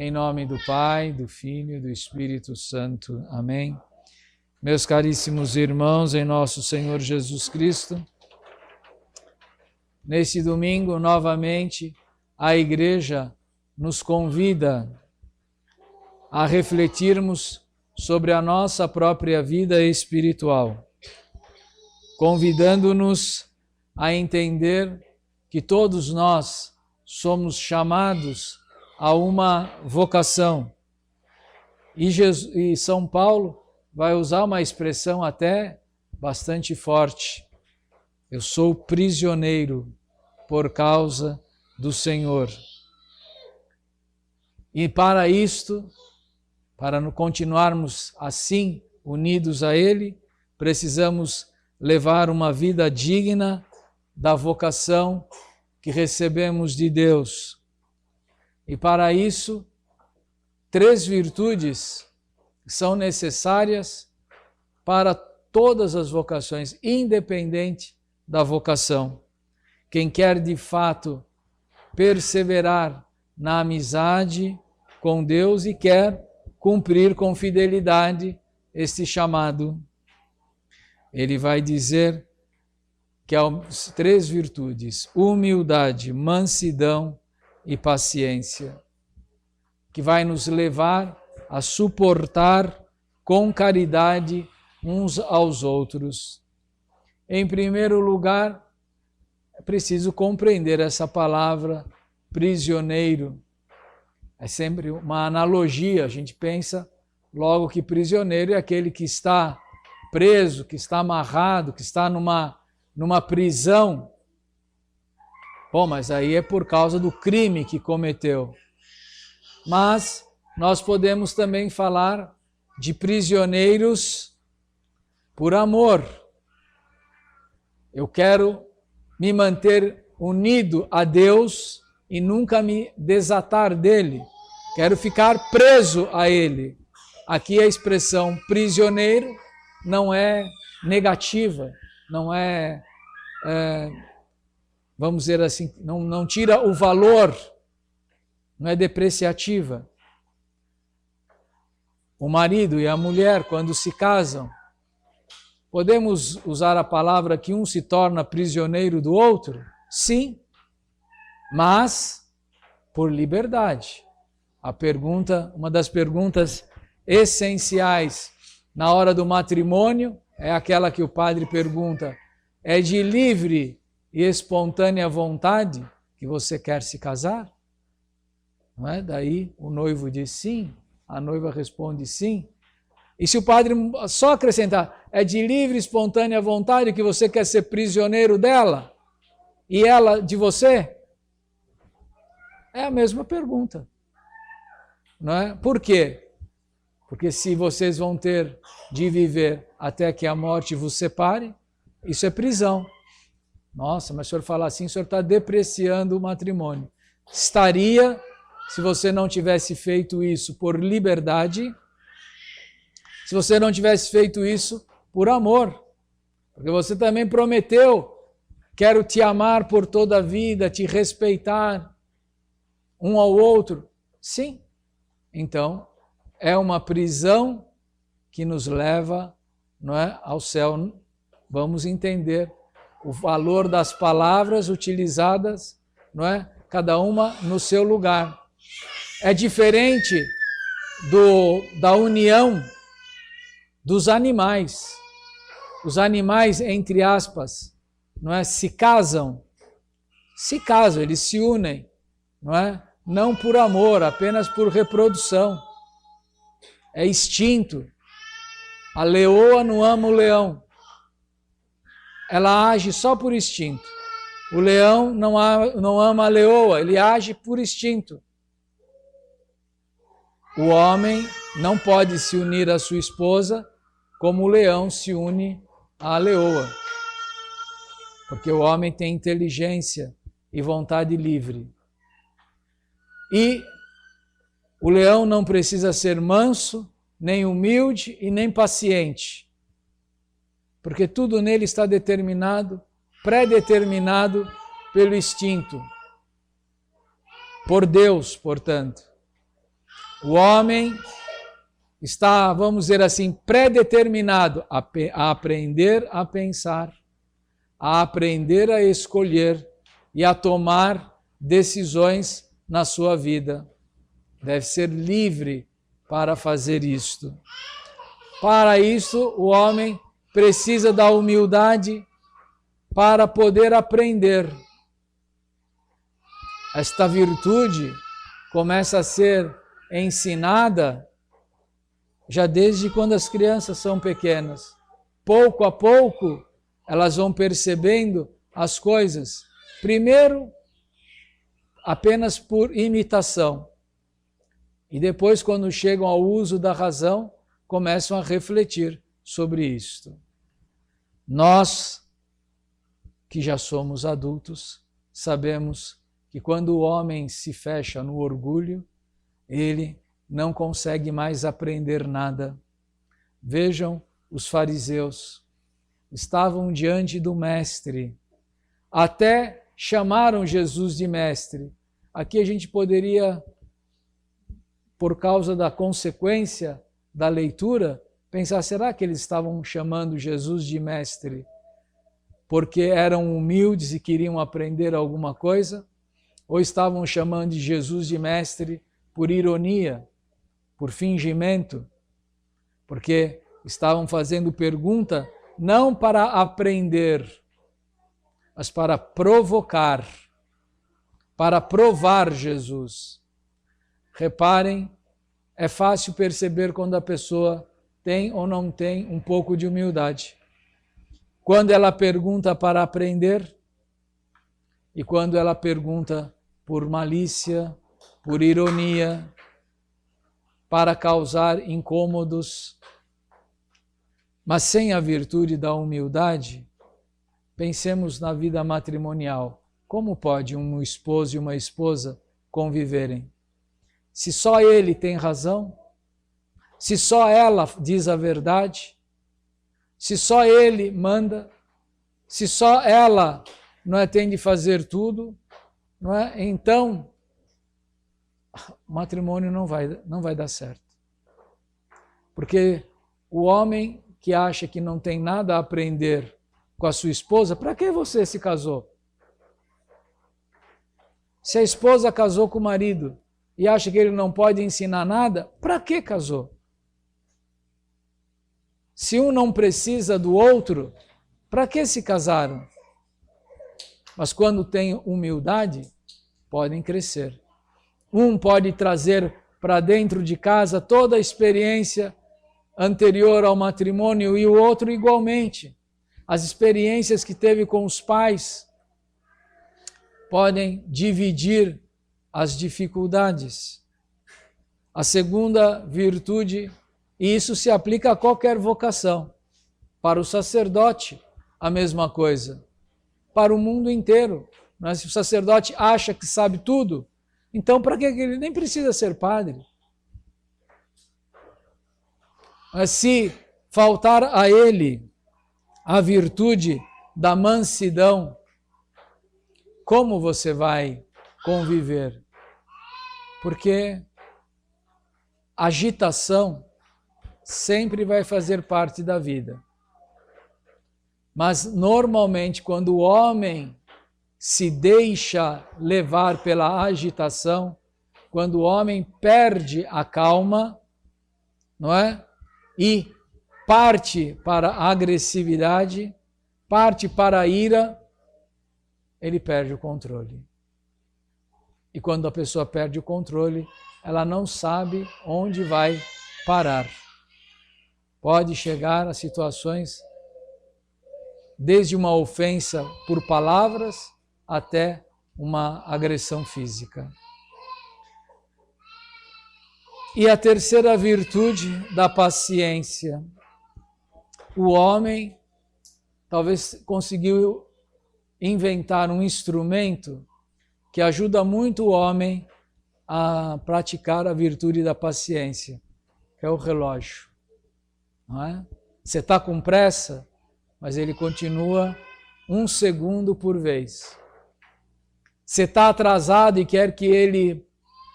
Em nome do Pai, do Filho e do Espírito Santo. Amém. Meus caríssimos irmãos, em nosso Senhor Jesus Cristo, nesse domingo, novamente, a Igreja nos convida a refletirmos sobre a nossa própria vida espiritual, convidando-nos a entender que todos nós somos chamados a uma vocação. E São Paulo vai usar uma expressão até bastante forte. Eu sou prisioneiro por causa do Senhor. E para isto, para continuarmos assim, unidos a Ele, precisamos levar uma vida digna da vocação que recebemos de Deus. E para isso, 3 virtudes são necessárias para todas as vocações, independente da vocação. Quem quer de fato perseverar na amizade com Deus e quer cumprir com fidelidade este chamado, ele vai dizer que há 3 virtudes: humildade, mansidão e paciência, que vai nos levar a suportar com caridade uns aos outros. Em primeiro lugar, é preciso compreender essa palavra prisioneiro. É sempre uma analogia, a gente pensa logo que prisioneiro é aquele que está preso, que está amarrado, que está numa prisão. Bom, mas aí é por causa do crime que cometeu. Mas nós podemos também falar de prisioneiros por amor. Eu quero me manter unido a Deus e nunca me desatar dele. Quero ficar preso a ele. Aqui a expressão prisioneiro não é negativa, não é vamos dizer assim, não tira o valor, não é depreciativa. O marido e a mulher, quando se casam, podemos usar a palavra que um se torna prisioneiro do outro? Sim, mas por liberdade. Uma das perguntas essenciais na hora do matrimônio é aquela que o padre pergunta: é de livre e espontânea vontade que você quer se casar? Não é? Daí o noivo diz sim, a noiva responde sim. E se o padre só acrescentar, é de livre e espontânea vontade que você quer ser prisioneiro dela e ela de você? É a mesma pergunta. Não é? Por quê? Porque se vocês vão ter de viver até que a morte vos separe, isso é prisão. Nossa, mas se o senhor falar assim, o senhor está depreciando o matrimônio. Estaria, se você não tivesse feito isso por liberdade, se você não tivesse feito isso por amor. Porque você também prometeu, quero te amar por toda a vida, te respeitar um ao outro. Sim. Então, é uma prisão que nos leva, não é, ao céu. Vamos entender o valor das palavras utilizadas, não é? Cada uma no seu lugar. É diferente da união dos animais. Os animais, entre aspas, não é? Se casam, eles se unem, não é? Não por amor, apenas por reprodução. É instinto. A leoa não ama o leão. Ela age só por instinto. O leão não ama a leoa, ele age por instinto. O homem não pode se unir à sua esposa como o leão se une à leoa. Porque o homem tem inteligência e vontade livre. E o leão não precisa ser manso, nem humilde e nem paciente. Porque tudo nele está determinado, pré-determinado pelo instinto. Por Deus, portanto. O homem está, vamos dizer assim, predeterminado a aprender a pensar, a aprender a escolher e a tomar decisões na sua vida. Deve ser livre para fazer isto. Para isso, o homem precisa da humildade para poder aprender. Esta virtude começa a ser ensinada já desde quando as crianças são pequenas. Pouco a pouco, elas vão percebendo as coisas. Primeiro, apenas por imitação. E depois, quando chegam ao uso da razão, começam a refletir sobre isto. Nós, que já somos adultos, sabemos que quando o homem se fecha no orgulho, ele não consegue mais aprender nada. Vejam, os fariseus estavam diante do mestre, até chamaram Jesus de mestre. Aqui a gente poderia, por causa da consequência da leitura, pensar, será que eles estavam chamando Jesus de mestre porque eram humildes e queriam aprender alguma coisa? Ou estavam chamando de Jesus de mestre por ironia, por fingimento, porque estavam fazendo pergunta não para aprender, mas para provocar, para provar Jesus. Reparem, é fácil perceber quando a pessoa tem ou não tem um pouco de humildade. Quando ela pergunta para aprender e quando ela pergunta por malícia, por ironia, para causar incômodos. Mas sem a virtude da humildade, pensemos na vida matrimonial. Como pode um esposo e uma esposa conviverem? Se só ele tem razão, se só ela diz a verdade, se só ele manda, se só ela não é, tem de fazer tudo, não é? Então, o matrimônio não vai dar certo. Porque o homem que acha que não tem nada a aprender com a sua esposa, para que você se casou? Se a esposa casou com o marido e acha que ele não pode ensinar nada, para que casou? Se um não precisa do outro, para que se casaram? Mas quando tem humildade, podem crescer. Um pode trazer para dentro de casa toda a experiência anterior ao matrimônio e o outro igualmente. As experiências que teve com os pais podem dividir as dificuldades. A segunda virtude, e isso se aplica a qualquer vocação. Para o sacerdote, a mesma coisa. Para o mundo inteiro. Mas se o sacerdote acha que sabe tudo, então para que ele nem precisa ser padre? Mas se faltar a ele a virtude da mansidão, como você vai conviver? Porque agitação sempre vai fazer parte da vida. Mas normalmente quando o homem se deixa levar pela agitação, quando o homem perde a calma, não é? E parte para a agressividade, parte para a ira, ele perde o controle. E quando a pessoa perde o controle, ela não sabe onde vai parar. Pode chegar a situações desde uma ofensa por palavras até uma agressão física. E a terceira virtude da paciência. O homem talvez conseguiu inventar um instrumento que ajuda muito o homem a praticar a virtude da paciência, que é o relógio. Não é? Você está com pressa, mas ele continua 1 segundo por vez. Você está atrasado e quer que ele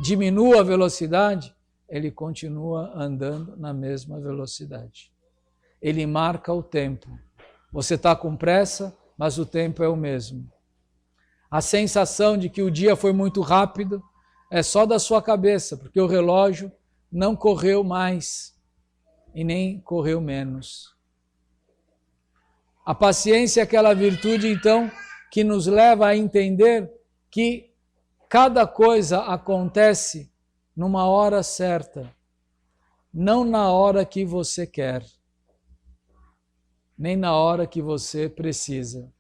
diminua a velocidade, ele continua andando na mesma velocidade. Ele marca o tempo. Você está com pressa, mas o tempo é o mesmo. A sensação de que o dia foi muito rápido é só da sua cabeça, porque o relógio não correu mais e nem correu menos. A paciência é aquela virtude, então, que nos leva a entender que cada coisa acontece numa hora certa, não na hora que você quer, nem na hora que você precisa.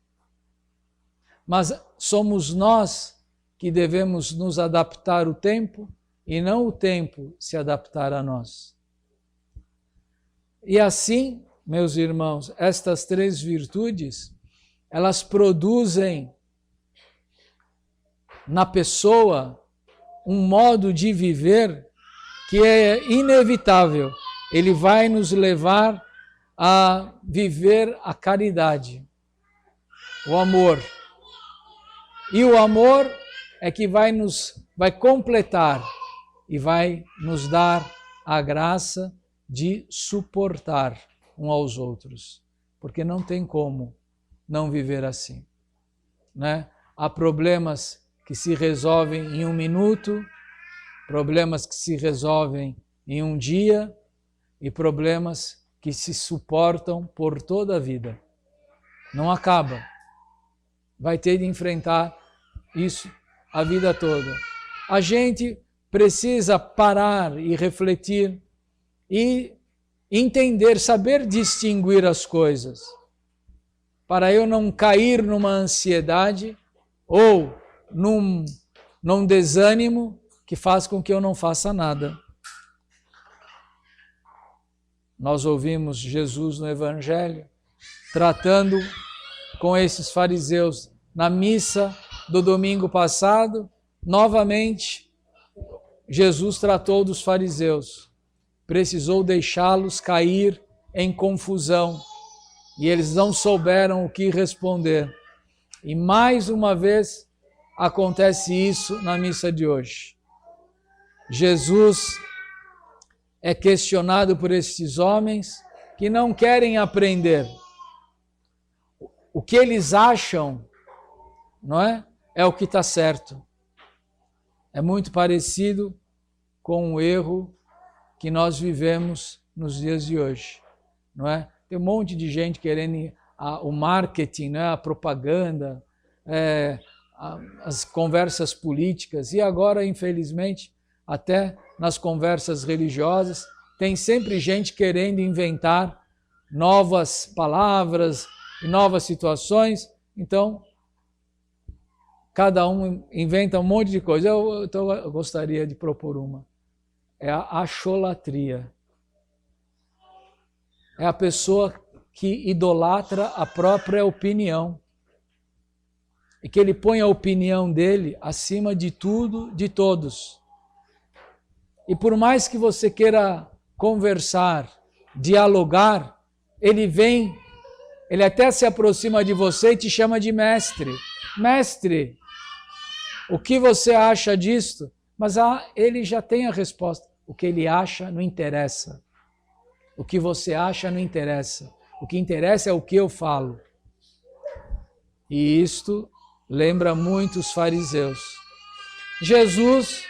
Mas somos nós que devemos nos adaptar ao tempo e não o tempo se adaptar a nós. E assim, meus irmãos, estas três virtudes, elas produzem na pessoa um modo de viver que é inevitável. Ele vai nos levar a viver a caridade, o amor. E o amor é que vai completar e vai nos dar a graça de suportar uns aos outros, porque não tem como não viver assim, né? Há problemas que se resolvem em 1 minuto, problemas que se resolvem em 1 dia e problemas que se suportam por toda a vida. Não acaba. Vai ter de enfrentar isso a vida toda. A gente precisa parar e refletir e entender, saber distinguir as coisas, para eu não cair numa ansiedade ou num desânimo que faz com que eu não faça nada. Nós ouvimos Jesus no Evangelho tratando com esses fariseus. Na missa do domingo passado, novamente, Jesus tratou dos fariseus. Precisou deixá-los cair em confusão e eles não souberam o que responder. E mais uma vez acontece isso na missa de hoje. Jesus é questionado por esses homens que não querem aprender. O que eles acham, não é? É o que está certo. É muito parecido com o erro que nós vivemos nos dias de hoje, não é? Tem um monte de gente querendo o marketing, né? A propaganda, as conversas políticas e agora, infelizmente, até nas conversas religiosas, tem sempre gente querendo inventar novas palavras e novas situações. Então, cada um inventa um monte de coisa. Eu gostaria de propor uma. É a acholatria. É a pessoa que idolatra a própria opinião. E que ele põe a opinião dele acima de tudo, de todos. E por mais que você queira conversar, dialogar, ele até se aproxima de você e te chama de mestre. Mestre, o que você acha disto? Mas ele já tem a resposta. O que ele acha não interessa. O que você acha não interessa. O que interessa é o que eu falo. E isto lembra muito os fariseus. Jesus,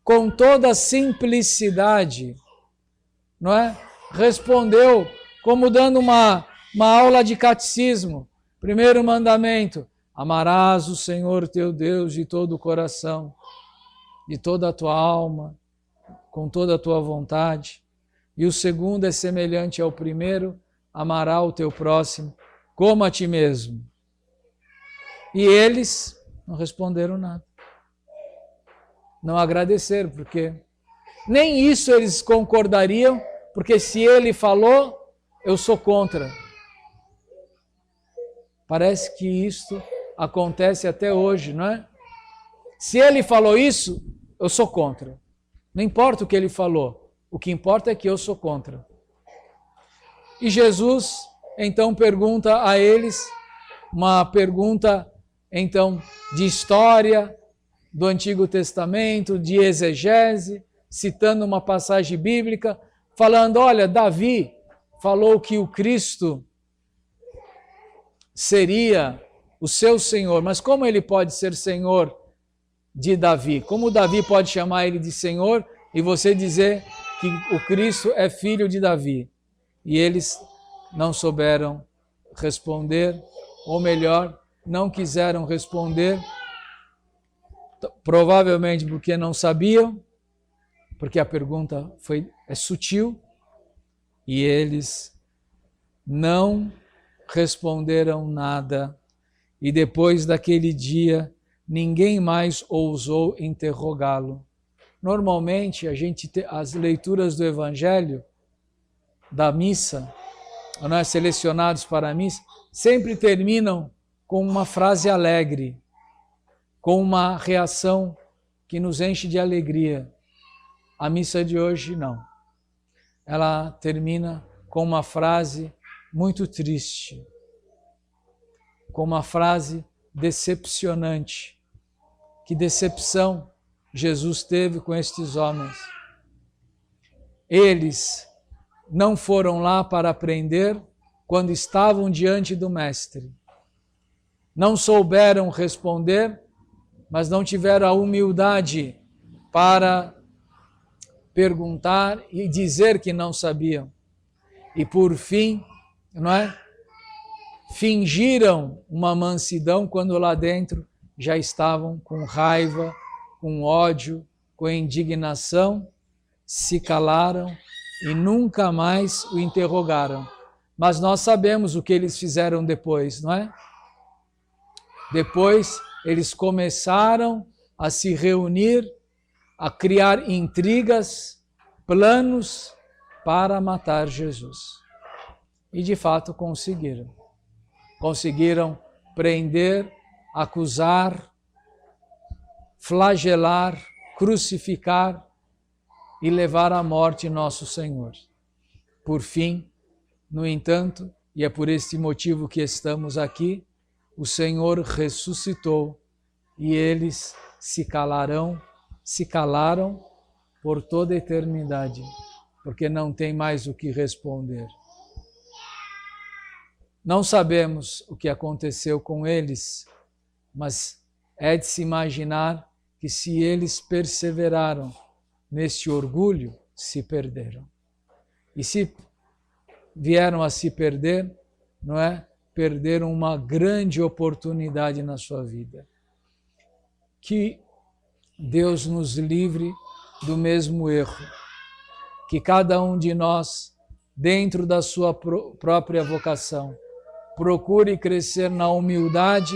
com toda a simplicidade, não é? Respondeu como dando uma aula de catecismo. Primeiro mandamento: amarás o Senhor teu Deus de todo o coração, de toda a tua alma, com toda a tua vontade. E o segundo é semelhante ao primeiro: amará o teu próximo como a ti mesmo. E eles não responderam nada. Não agradeceram, porque nem isso eles concordariam, porque se ele falou, eu sou contra. Parece que isto acontece até hoje, não é? Se ele falou isso, eu sou contra. Não importa o que ele falou, o que importa é que eu sou contra. E Jesus, então, pergunta a eles uma pergunta, então, de história do Antigo Testamento, de exegese, citando uma passagem bíblica, falando, olha, Davi falou que o Cristo seria o seu Senhor, mas como ele pode ser Senhor de Davi? Como Davi pode chamar ele de Senhor e você dizer que o Cristo é filho de Davi? E eles não souberam responder, ou melhor, não quiseram responder, provavelmente porque não sabiam, porque a pergunta é sutil, e eles não responderam nada. E depois daquele dia, ninguém mais ousou interrogá-lo. Normalmente, as leituras do Evangelho, da missa, nós selecionados para a missa, sempre terminam com uma frase alegre, com uma reação que nos enche de alegria. A missa de hoje, não. Ela termina com uma frase muito triste, com uma frase decepcionante. Que decepção Jesus teve com estes homens. Eles não foram lá para aprender quando estavam diante do Mestre. Não souberam responder, mas não tiveram a humildade para perguntar e dizer que não sabiam. E por fim, fingiram uma mansidão quando lá dentro já estavam com raiva, com ódio, com indignação, se calaram e nunca mais o interrogaram. Mas nós sabemos o que eles fizeram depois, não é? Depois eles começaram a se reunir, a criar intrigas, planos para matar Jesus. E de fato conseguiram. Conseguiram prender, acusar, flagelar, crucificar e levar à morte nosso Senhor. Por fim, no entanto, e é por este motivo que estamos aqui, o Senhor ressuscitou e eles se calaram por toda a eternidade, porque não tem mais o que responder. Não sabemos o que aconteceu com eles, mas é de se imaginar que se eles perseveraram neste orgulho, se perderam. E se vieram a se perder, não é? Perderam uma grande oportunidade na sua vida. Que Deus nos livre do mesmo erro. Que cada um de nós, dentro da sua própria vocação, procure crescer na humildade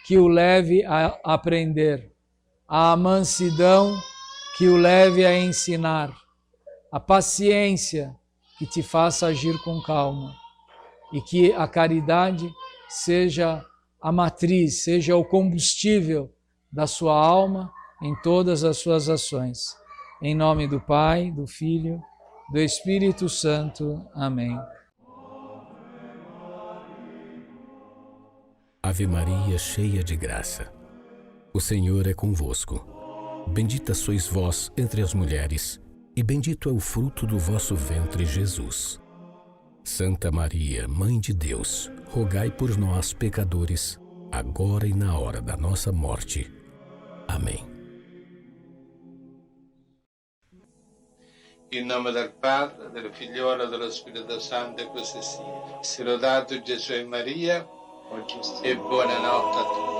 que o leve a aprender, a mansidão que o leve a ensinar, a paciência que te faça agir com calma e que a caridade seja a matriz, seja o combustível da sua alma em todas as suas ações. Em nome do Pai, do Filho, do Espírito Santo. Amém. Ave Maria, cheia de graça, o Senhor é convosco. Bendita sois vós entre as mulheres, e bendito é o fruto do vosso ventre, Jesus. Santa Maria, Mãe de Deus, rogai por nós, pecadores, agora e na hora da nossa morte. Amém. In nome del Padre, del Figliolo e dello Spirito Santo, e così sia. Sia lodato Gesù e Maria, e buonanotte a tutti.